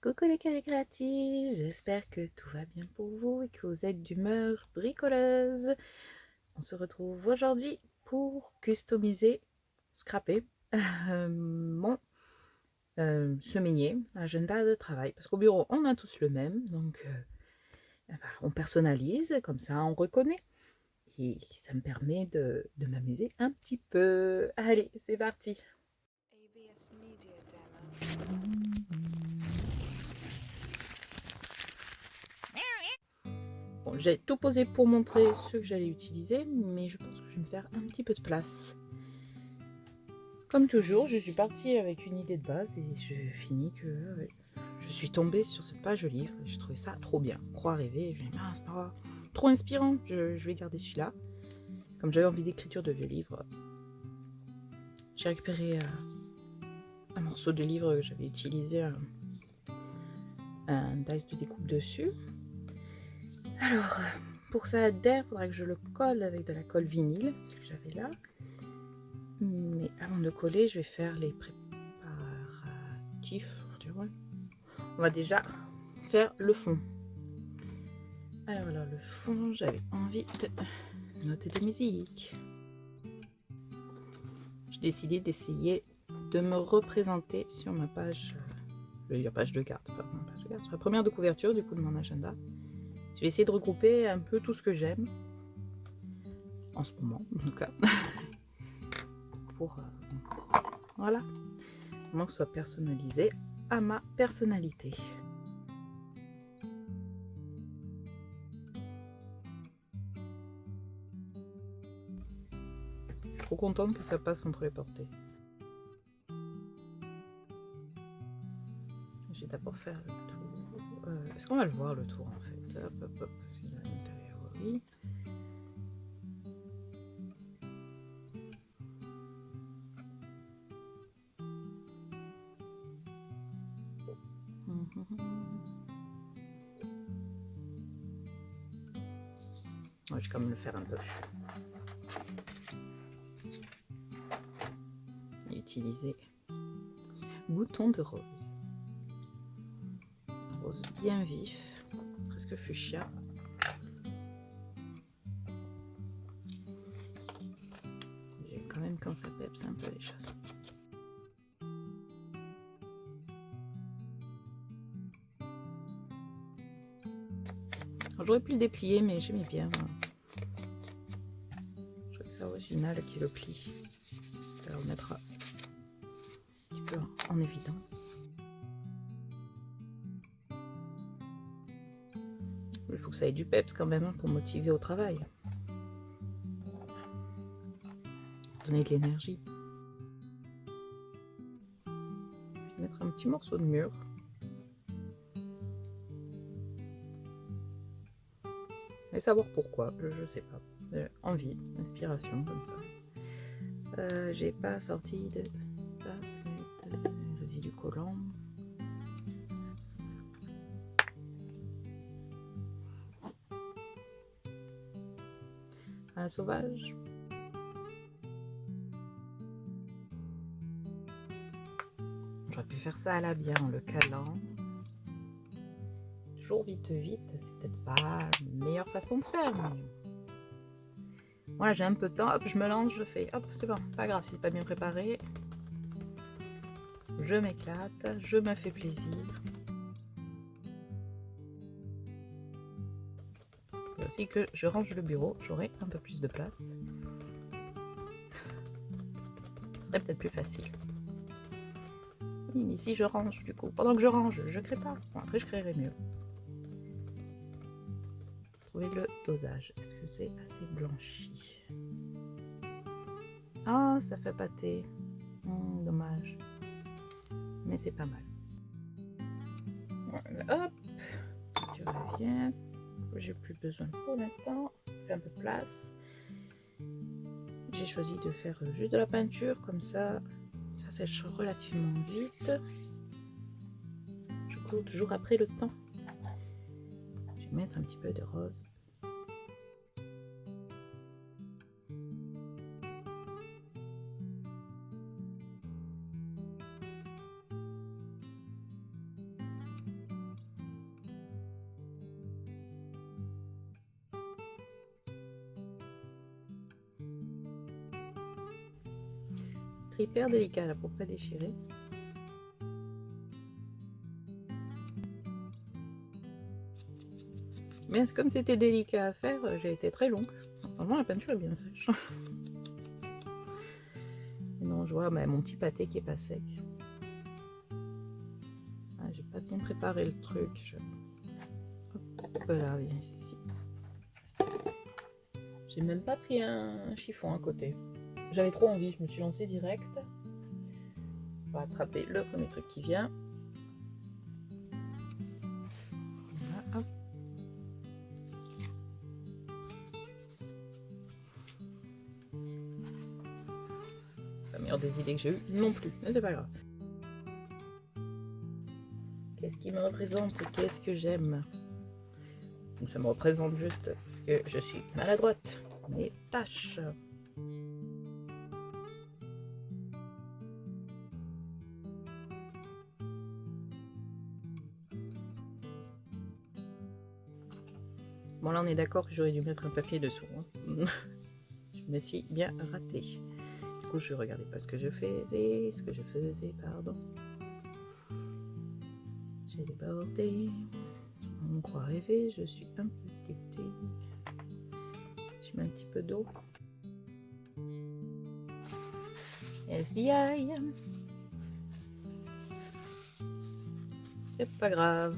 Coucou les créatifs, j'espère que tout va bien pour vous et que vous êtes d'humeur bricoleuse. On se retrouve aujourd'hui pour customiser, scraper mon semainier, agenda de travail. Parce qu'au bureau, on a tous le même, donc on personnalise, comme ça on reconnaît. Et ça me permet de m'amuser un petit peu. Allez, c'est parti. ABS Media Demo. Bon, j'ai tout posé pour montrer ce que j'allais utiliser, mais je pense que je vais me faire un petit peu de place. Comme toujours, je suis partie avec une idée de base et je finis que je suis tombée sur cette page livre et j'ai trouvé ça trop bien. Croire rêver, je me dis, ah, c'est pas trop inspirant, je vais garder celui-là. Comme j'avais envie d'écriture de vieux livres, j'ai récupéré un morceau de livre que j'avais utilisé un dice de découpe dessus. Alors, pour ça adhère, il faudra que je le colle avec de la colle vinyle, ce que j'avais là. Mais avant de coller, je vais faire les préparatifs. On va déjà faire le fond. Alors le fond, j'avais envie de noter de musique. J'ai décidé d'essayer de me représenter sur ma page, la page de carte, pas ma page de carte, sur la première de couverture du coup de mon agenda. Je vais essayer de regrouper un peu tout ce que j'aime, en ce moment en tout cas, pour voilà, vraiment que ce soit personnalisé à ma personnalité. Je suis trop contente que ça passe entre les portées. Je vais d'abord faire le tour. Est-ce qu'on va le voir le tour en fait? Hop, hop, hop, parce qu'il y a à l'intérieur, oui. Ouais, je vais quand même le faire un peu. Et utiliser bouton de rose. Un rose bien vif, presque fuchsia. J'aime quand même quand ça pepse un peu les choses. J'aurais pu le déplier, mais j'aimais bien. Je trouve que c'est original qui le plie. Ça le mettra un petit peu en évidence. Il faut que ça ait du peps quand même pour motiver au travail. Donner de l'énergie. Je vais mettre un petit morceau de mûre. Et savoir pourquoi, je sais pas. Envie, inspiration comme ça. J'ai pas sorti de résidus collants. À la sauvage. J'aurais pu faire ça à la bien en le calant. Toujours vite, c'est peut-être pas la meilleure façon de faire, mais voilà, j'ai un peu de temps, hop, je me lance, je fais, hop, c'est bon, pas grave si c'est pas bien préparé. Je m'éclate, je me fais plaisir. Et aussi que je range le bureau, j'aurai un peu plus de place. Ce serait peut-être plus facile. Oui, mais si je range, du coup, pendant que je range, je crée pas. Bon, après, je créerai mieux. Trouver le dosage. Est-ce que c'est assez blanchi? Ah, ça fait pâté. Dommage. Mais c'est pas mal. Voilà, hop. Tu reviens. J'ai plus besoin pour l'instant. Fais un peu de place. J'ai choisi de faire juste de la peinture, comme ça sèche relativement vite. Je cours toujours après le temps. Je vais mettre un petit peu de rose. hyper délicat là pour pas déchirer. Mais comme c'était délicat à faire, j'ai été très longue. Normalement la peinture est bien sèche. Et non, je vois mon petit pâté qui est pas sec. Ah, j'ai pas bien préparé le truc. Hop là, viens ici. J'ai même pas pris un chiffon à côté. J'avais trop envie, je me suis lancée direct. On va attraper le premier truc qui vient. Voilà, hop. La meilleure des idées que j'ai eues non plus, mais c'est pas grave. Qu'est-ce qui me représente et qu'est-ce que j'aime? Ça me représente juste parce que je suis maladroite. Mes tâches. Bon là on est d'accord que j'aurais dû mettre un papier dessous. Hein. Je me suis bien ratée. Du coup je regardais pas ce que je faisais, pardon. J'ai débordé. On croit rêver, je suis un peu tétée. Je mets un petit peu d'eau. FBI. C'est pas grave.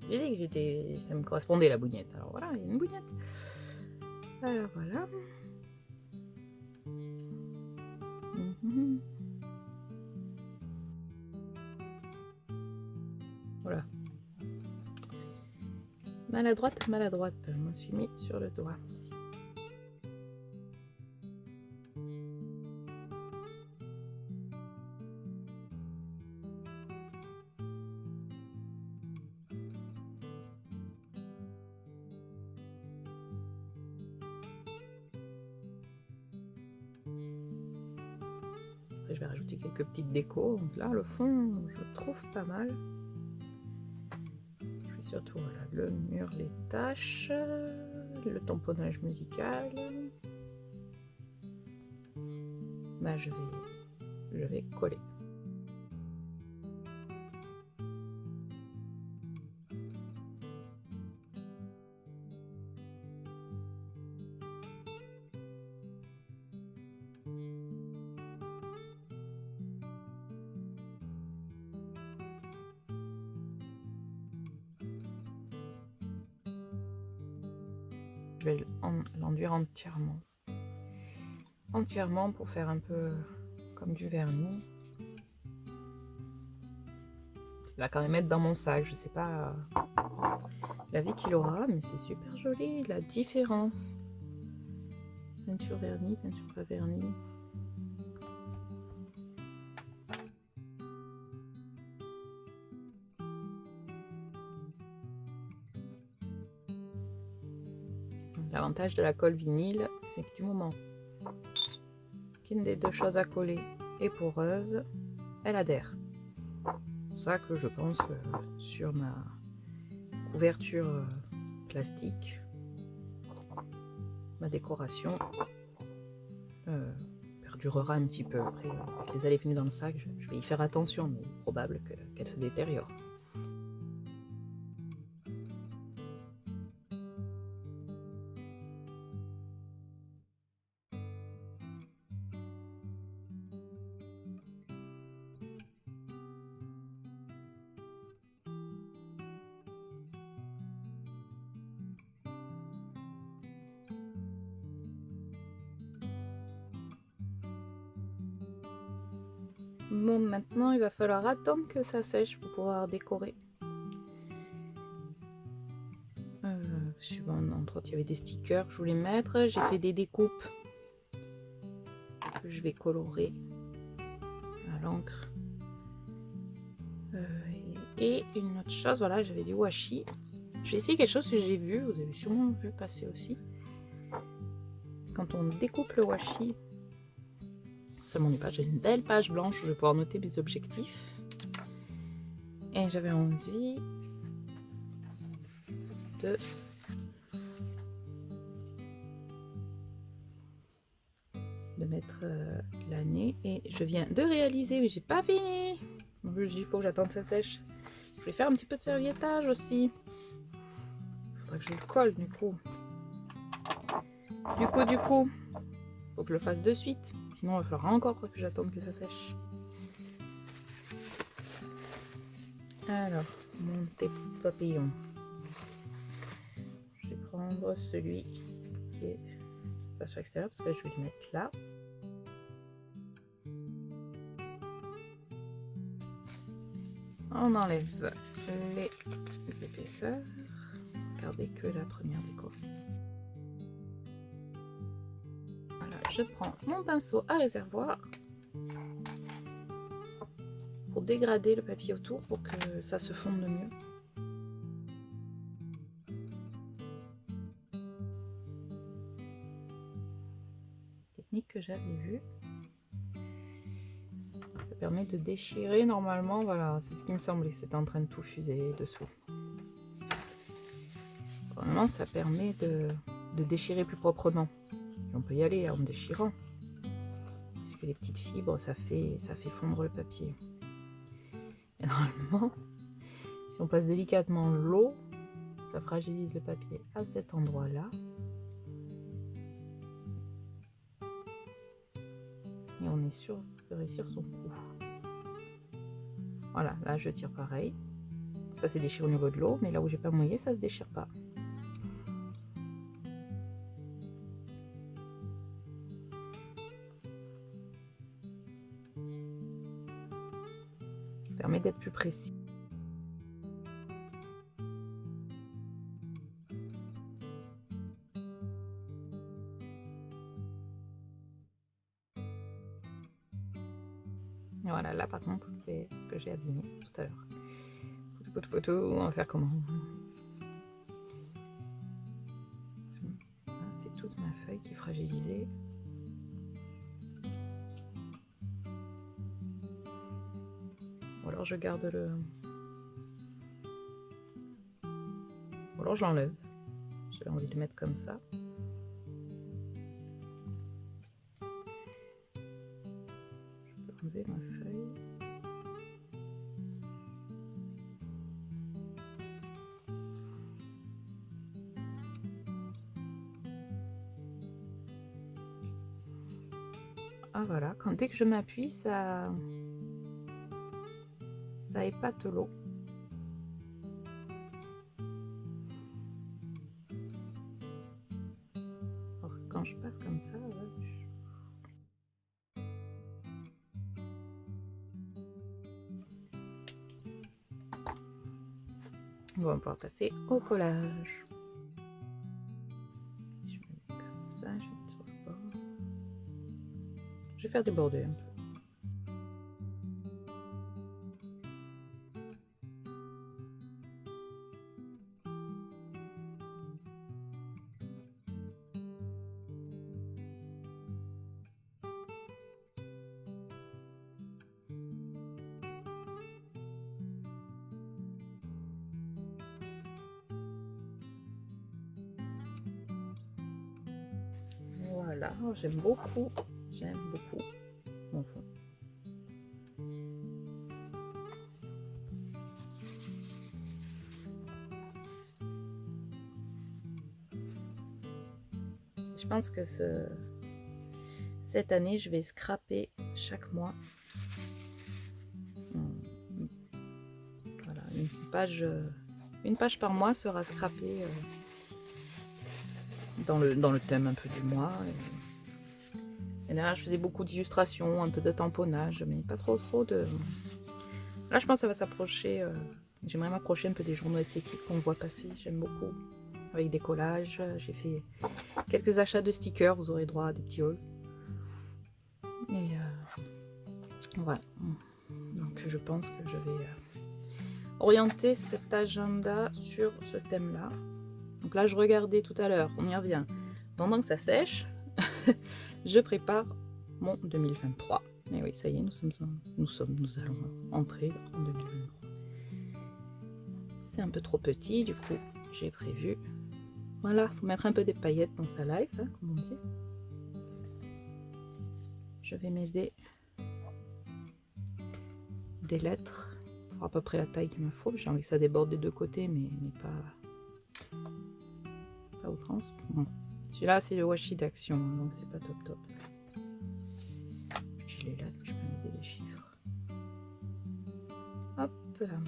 J'ai dit que ça me correspondait la bougnette. Alors voilà, il y a une bougnette. Alors voilà. Voilà. Maladroite, maladroite. Je me suis mis sur le doigt. Après, je vais rajouter quelques petites décos. Donc là, le fond, je trouve pas mal. Je fais surtout voilà, le mur, les taches, le tamponnage musical. Bah, je vais coller. Je vais l'enduire entièrement. Entièrement pour faire un peu comme du vernis. Il va quand même être dans mon sac, je sais pas la vie qu'il aura, mais c'est super joli la différence. Peinture vernis, peinture pas vernis. L'avantage de la colle vinyle, c'est que du moment qu'une des deux choses à coller est poreuse, elle adhère. C'est pour ça que je pense sur ma couverture plastique, ma décoration perdurera un petit peu. Après, avec les allées venues dans le sac, je vais y faire attention, mais il est probable qu'elle se détériore. Bon, maintenant il va falloir attendre que ça sèche pour pouvoir décorer. Je sais pas, entre autres il y avait des stickers que je voulais mettre. J'ai fait des découpes que je vais colorer à l'encre. Et une autre chose, voilà, j'avais du washi. Je vais essayer quelque chose que j'ai vu, vous avez sûrement vu passer aussi. Quand on découpe le washi, sur mon page, j'ai une belle page blanche où je vais pouvoir noter mes objectifs. Et j'avais envie de mettre l'année et je viens de réaliser, mais j'ai pas fini. En plus, il faut que j'attende que ça sèche. Je vais faire un petit peu de serviettage aussi. Il faudra que je le colle du coup. Du coup, faut que je le fasse de suite. Sinon, il va falloir encore que j'attende que ça sèche. Alors, mon papillon. Je vais prendre celui qui est pas sur l'extérieur parce que je vais le mettre là. On enlève les épaisseurs. Regardez que la première déco. Voilà, je prends mon pinceau à réservoir pour dégrader le papier autour pour que ça se fonde mieux. Technique que j'avais vue. Ça permet de déchirer normalement, voilà, c'est ce qui me semblait, c'était en train de tout fuser dessous. Normalement, ça permet de déchirer plus proprement. On peut y aller en déchirant, puisque les petites fibres, ça fait fondre le papier. Et normalement, si on passe délicatement l'eau, ça fragilise le papier à cet endroit-là. Et on est sûr de réussir son coup. Voilà, là je tire pareil. Ça c'est déchiré au niveau de l'eau, mais là où j'ai pas mouillé, ça se déchire pas. Ça permet d'être plus précis. Et voilà, là par contre, c'est ce que j'ai abîmé tout à l'heure. On va faire comment? C'est toute ma feuille qui est fragilisée. Ou alors je garde le... Ou alors je l'enlève. J'ai envie de le mettre comme ça. Je peux enlever ma feuille. Ah voilà, dès que je m'appuie, ça épate l'eau. Alors quand je passe comme ça, on va pouvoir passer au collage. Je me mets comme ça, je vais mettre sur le bord. Je vais faire déborder un peu. Voilà, j'aime beaucoup mon fond. Je pense que cette année, je vais scraper chaque mois. Voilà, une page par mois sera scrapée dans le thème un peu du mois. Et derrière, je faisais beaucoup d'illustrations, un peu de tamponnage, mais pas trop de... Là, je pense que ça va s'approcher. J'aimerais m'approcher un peu des journaux esthétiques qu'on voit passer. J'aime beaucoup. Avec des collages. J'ai fait quelques achats de stickers. Vous aurez droit à des petits hauls. Et voilà. Donc, je pense que je vais orienter cet agenda sur ce thème-là. Donc là, je regardais tout à l'heure. On y revient. Pendant que ça sèche, je prépare mon 2023. Et oui, ça y est, nous allons entrer en 2023. C'est un peu trop petit, du coup, j'ai prévu. Voilà, faut mettre un peu des paillettes dans sa life, hein, comme on dit. je vais m'aider des lettres pour à peu près la taille qu'il me faut. J'ai envie que ça déborde des deux côtés, mais pas outrance. Bon. Celui-là, c'est le washi d'action, donc c'est pas top. Je l'ai là, je peux m'aider les chiffres. Hop là.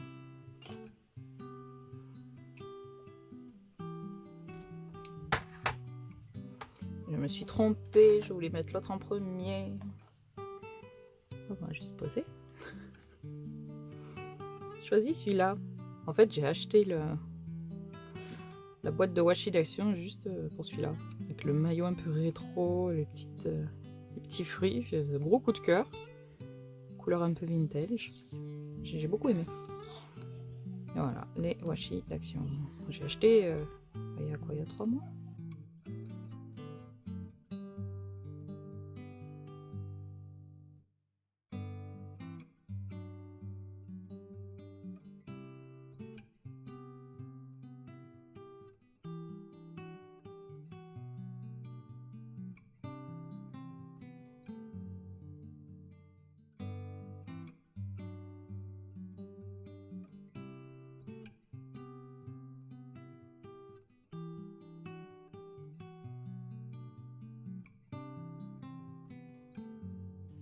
Je me suis trompée, je voulais mettre l'autre en premier. On va juste poser. Choisis celui-là. En fait, j'ai acheté la boîte de washi d'action juste pour celui-là. Avec le maillot un peu rétro, les petits fruits. J'ai un gros coup de cœur. Couleur un peu vintage. J'ai beaucoup aimé. Et voilà, les washi d'action. J'ai acheté il y a quoi, il y a 3 mois.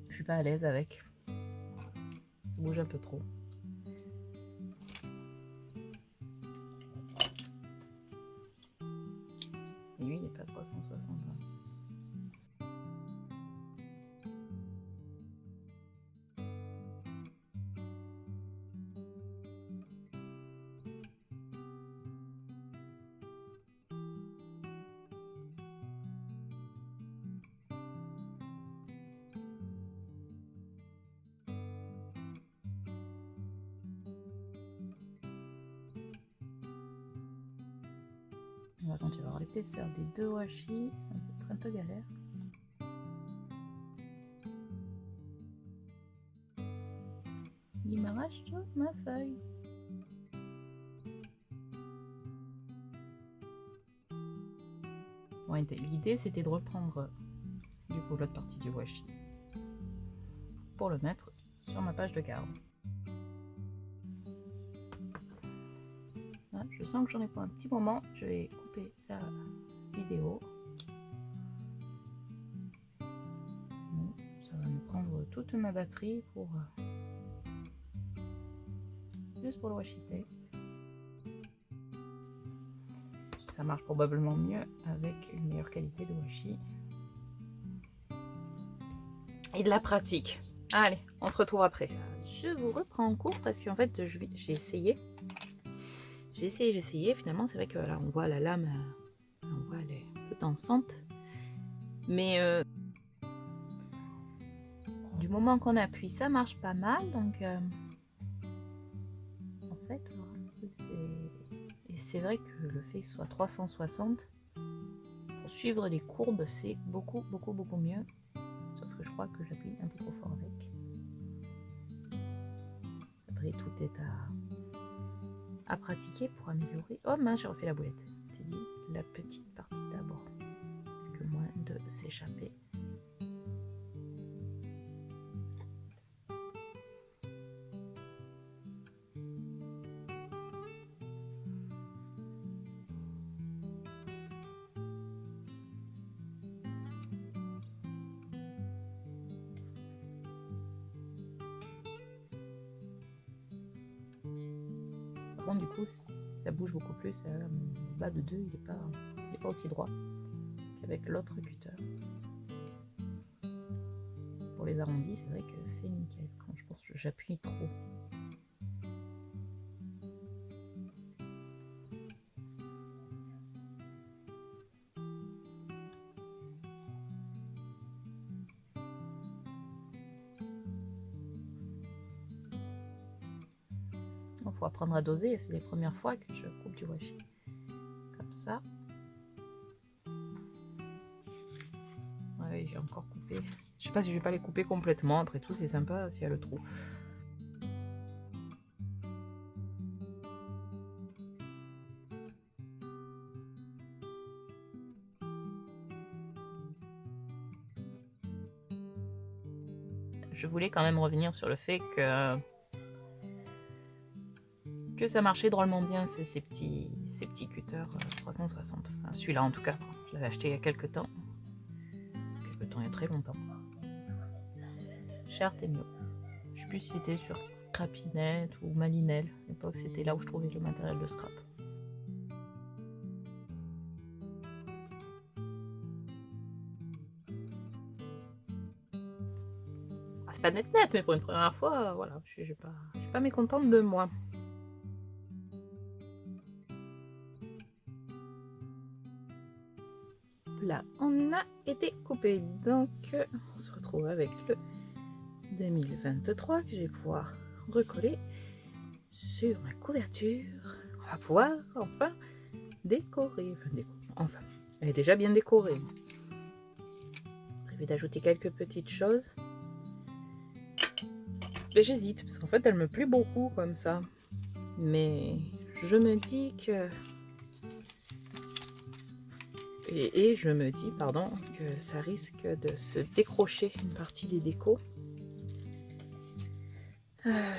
Je suis pas à l'aise avec. Ça bouge un peu trop. Et lui, il n'est pas 360. Quand tu vas avoir l'épaisseur des deux washi, ça va être un peu galère. Il m'arrache toute ma feuille. Bon, l'idée c'était de reprendre du coup l'autre partie du washi pour le mettre sur ma page de garde. Là, je sens que j'en ai pour un petit moment. Je vais couper la vidéo. Sinon, ça va me prendre toute ma batterie pour juste pour le washi tape. Ça marche probablement mieux avec une meilleure qualité de washi et de la pratique. Allez, on se retrouve après. Je vous reprends en cours parce qu'en fait j'ai essayé. J'ai essayé. Finalement, c'est vrai que là, on voit la lame, on voit elle est un peu dansante. Mais du moment qu'on appuie, ça marche pas mal. Donc, en fait, c'est vrai que le fait que ce soit 360, pour suivre les courbes, c'est beaucoup mieux. Sauf que je crois que j'appuie un peu trop fort avec. Après, tout est à pratiquer pour améliorer. Oh mince, j'ai refait la boulette. C'est dit, la petite partie d'abord. Parce que moins de s'échapper. Par contre, du coup, ça bouge beaucoup plus. Le bas de 2, il n'est pas aussi droit qu'avec l'autre cutter. Pour les arrondis, c'est vrai que c'est nickel. Quand je pense que j'appuie trop. Il faut apprendre à doser. C'est les premières fois que je coupe du washi. Comme ça. Ouais, j'ai encore coupé. Je sais pas si je vais pas les couper complètement. Après tout, c'est sympa s'il y a le trou. je voulais quand même revenir sur le fait que ça marchait drôlement bien ces petits cutters 360. Enfin, celui-là en tout cas, je l'avais acheté il y a quelques temps. Il y a très longtemps. Chez Artemio. Je sais plus si c'était sur Scrapinet ou Malinel. À l'époque, c'était là où je trouvais le matériel de scrap. Ah, c'est pas net, mais pour une première fois, voilà, je suis pas mécontente de moi. Là, on a été coupé, donc on se retrouve avec le 2023 que je vais pouvoir recoller sur ma couverture. On va pouvoir enfin décorer. Enfin, elle est déjà bien décorée. Prévu d'ajouter quelques petites choses. Mais j'hésite, parce qu'en fait, elle me plaît beaucoup comme ça. Mais je me dis que... Et je me dis, pardon, que ça risque de se décrocher une partie des décos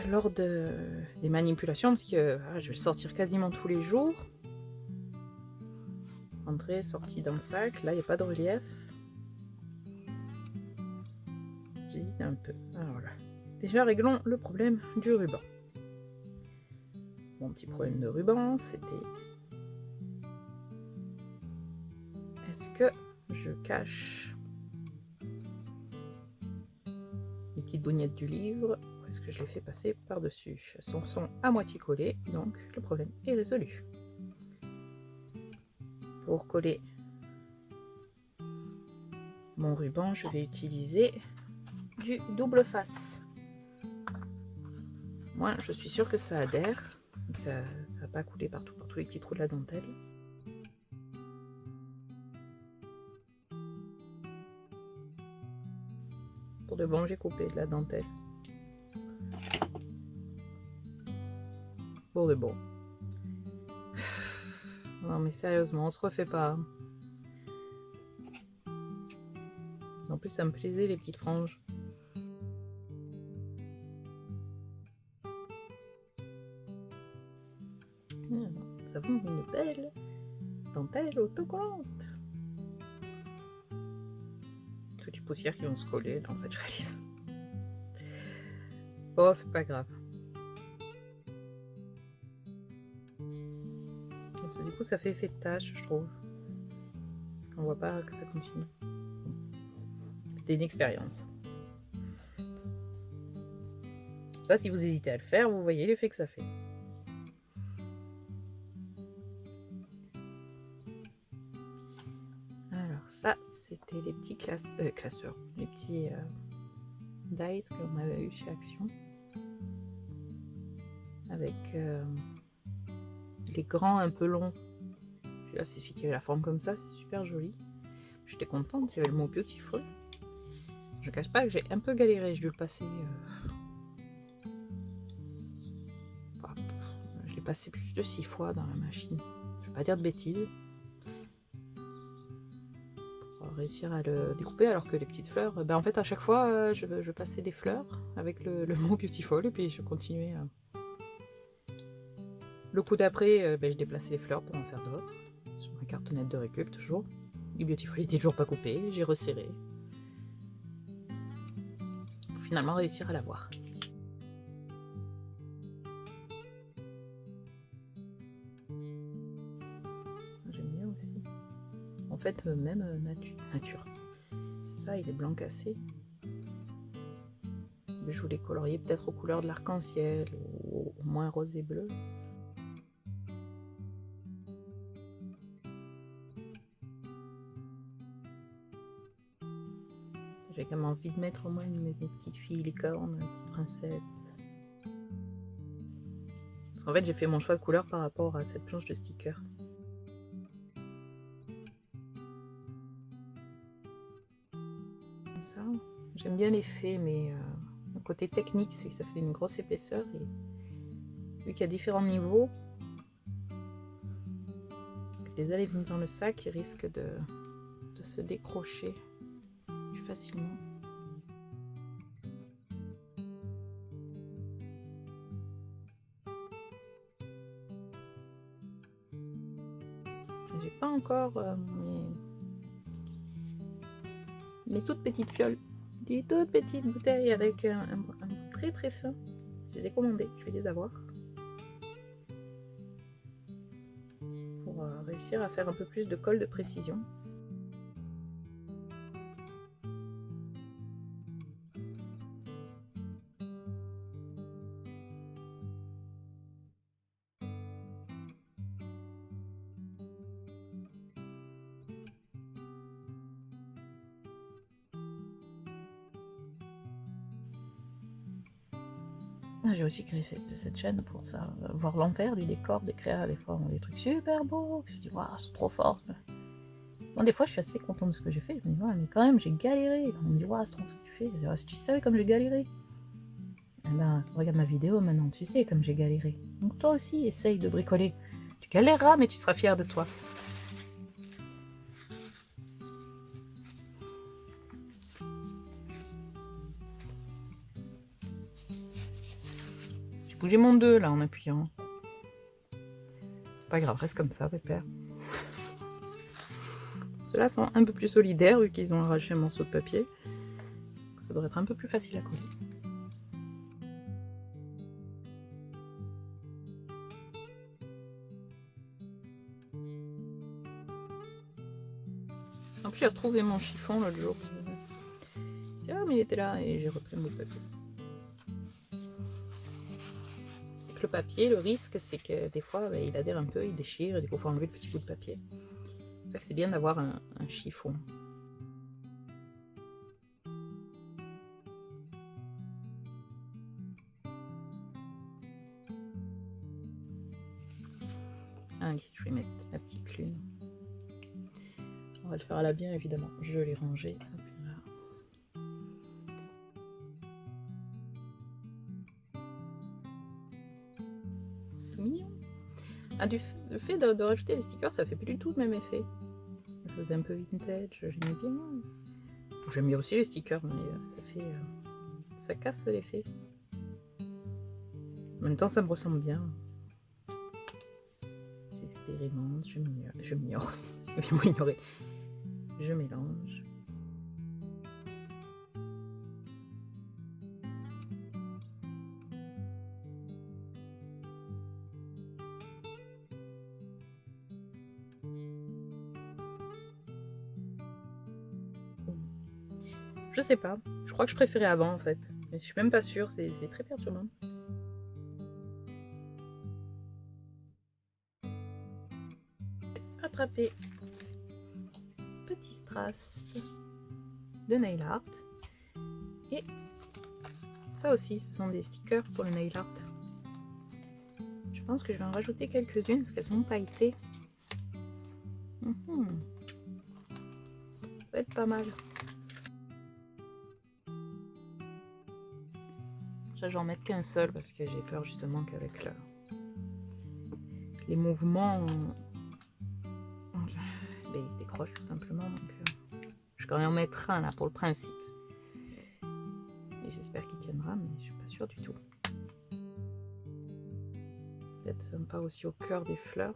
lors des manipulations, parce que je vais le sortir quasiment tous les jours. Entrée, sortie dans le sac, là il n'y a pas de relief. J'hésite un peu. Alors voilà. Déjà réglons le problème du ruban. Mon petit problème de ruban, c'était... Est-ce que je cache les petites bougnettes du livre ou est-ce que je les fais passer par-dessus? Elles sont à moitié collées, donc le problème est résolu. Pour coller mon ruban, je vais utiliser du double face. Moi, je suis sûre que ça adhère. Ça va pas couler partout par tous les petits trous de la dentelle. Pour de bon, j'ai coupé de la dentelle. Pour de bon. Non mais sérieusement, on se refait pas. En plus, ça me plaisait les petites franges. Nous avons une belle dentelle autocollante. Toutes les poussières qui vont se coller, là en fait je réalise. Oh, c'est pas grave. Du coup, ça fait effet de tache, je trouve. Parce qu'on voit pas que ça continue. C'était une expérience. Ça, si vous hésitez à le faire, vous voyez l'effet que ça fait. Alors ça, c'était les petits classeurs, les petits dies qu'on avait eu chez Action. Avec les grands un peu longs. Là, c'est celui qui avait la forme comme ça, c'est super joli. J'étais contente, il y avait le mot Beautiful. Je cache pas que j'ai un peu galéré, je dû le passer. Je l'ai passé plus de 6 fois dans la machine. Je vais pas dire de bêtises. Pour réussir à le découper, alors que les petites fleurs, en fait, à chaque fois, je passais des fleurs avec le mot Beautiful et puis je continuais. Le coup d'après, je déplaçais les fleurs pour en faire d'autres. Sur ma cartonnette de récup, toujours. Le Beautiful était toujours pas coupé, j'ai resserré. Pour finalement réussir à l'avoir. J'aime bien aussi. En fait, même nature. Ça, il est blanc cassé. Je voulais colorier peut-être aux couleurs de l'arc-en-ciel, ou au moins rose et bleu. J'ai quand même envie de mettre au moins mes petites filles licornes, mes petites princesses. Parce qu'en fait, j'ai fait mon choix de couleur par rapport à cette planche de stickers. Comme ça, j'aime bien l'effet, mais le côté technique, c'est que ça fait une grosse épaisseur. Et vu qu'il y a différents niveaux, les allées dans le sac risquent de se décrocher plus facilement. J'ai pas encore mes toutes petites fioles. Des toutes petites bouteilles avec un bout très très fin. Je les ai commandées, je vais les avoir. Pour réussir à faire un peu plus de colle de précision. J'ai aussi créé cette chaîne pour ça, voir l'envers du décor des créas. Des fois, on a des trucs super beaux. Je dis, waouh, c'est trop fort. Bon, des fois, je suis assez contente de ce que j'ai fait. Je me dis, ouais, mais quand même, j'ai galéré. On me dit, waouh, c'est trop ce que tu fais. Je dis, si tu savais comme j'ai galéré. Eh ben, regarde ma vidéo maintenant, tu sais comme j'ai galéré. Donc, toi aussi, essaye de bricoler. Tu galéreras, mais tu seras fier de toi. Bouger mon 2 là en appuyant. Pas grave, reste comme ça, pépère. Ceux-là sont un peu plus solidaires vu qu'ils ont arraché un morceau de papier. Ça devrait être un peu plus facile à coller. En plus, j'ai retrouvé mon chiffon l'autre jour. Ah, mais il était là et j'ai repris le bout de papier. Le papier, le risque, c'est que des fois, il adhère un peu, il déchire, et du coup, il faut enlever le petit bout de papier. C'est ça que c'est bien d'avoir un chiffon. Allez, je vais mettre la petite lune. On va le faire à la bien, évidemment. Je l'ai rangé. Mignon. Ah, le fait de rajouter des stickers, ça fait plus du tout le même effet. Ça faisait un peu vintage, j'aimais bien. J'aime bien aussi les stickers, mais ça fait. Ça casse l'effet. En même temps, ça me ressemble bien. J'expérimente, je m'ignore. Je mélange. Je sais pas, je crois que je préférais avant en fait. Mais je suis même pas sûre, c'est très perturbant. Attraper petit strass de nail art. Et ça aussi, ce sont des stickers pour le nail art. Je pense que je vais en rajouter quelques-unes parce qu'elles sont pailletées. Ça va être pas mal. Je vais en mettre qu'un seul parce que j'ai peur justement qu'avec les mouvements, ils se décrochent tout simplement. Donc, je vais quand même en mettre un là pour le principe. Et j'espère qu'il tiendra, mais je suis pas sûre du tout. Peut-être sympa aussi au cœur des fleurs.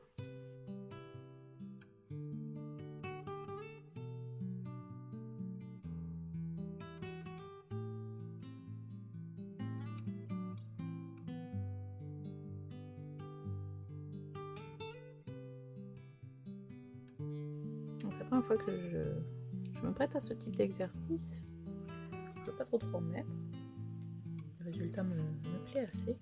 C'est la première fois que je me prête à ce type d'exercice. Je ne peux pas trop en mettre. Le résultat me plaît assez.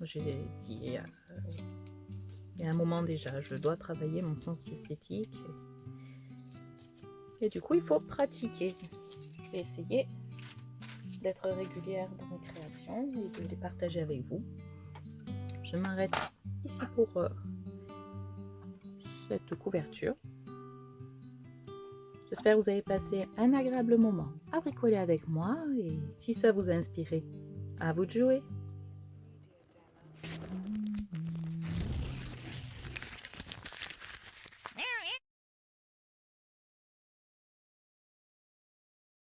J'ai dit il y a un moment déjà, je dois travailler mon sens d'esthétique. Et du coup, il faut pratiquer. Je vais essayer d'être régulière dans mes créations et de les partager avec vous. Je m'arrête ici pour cette couverture. J'espère que vous avez passé un agréable moment à bricoler avec moi et si ça vous a inspiré, à vous de jouer.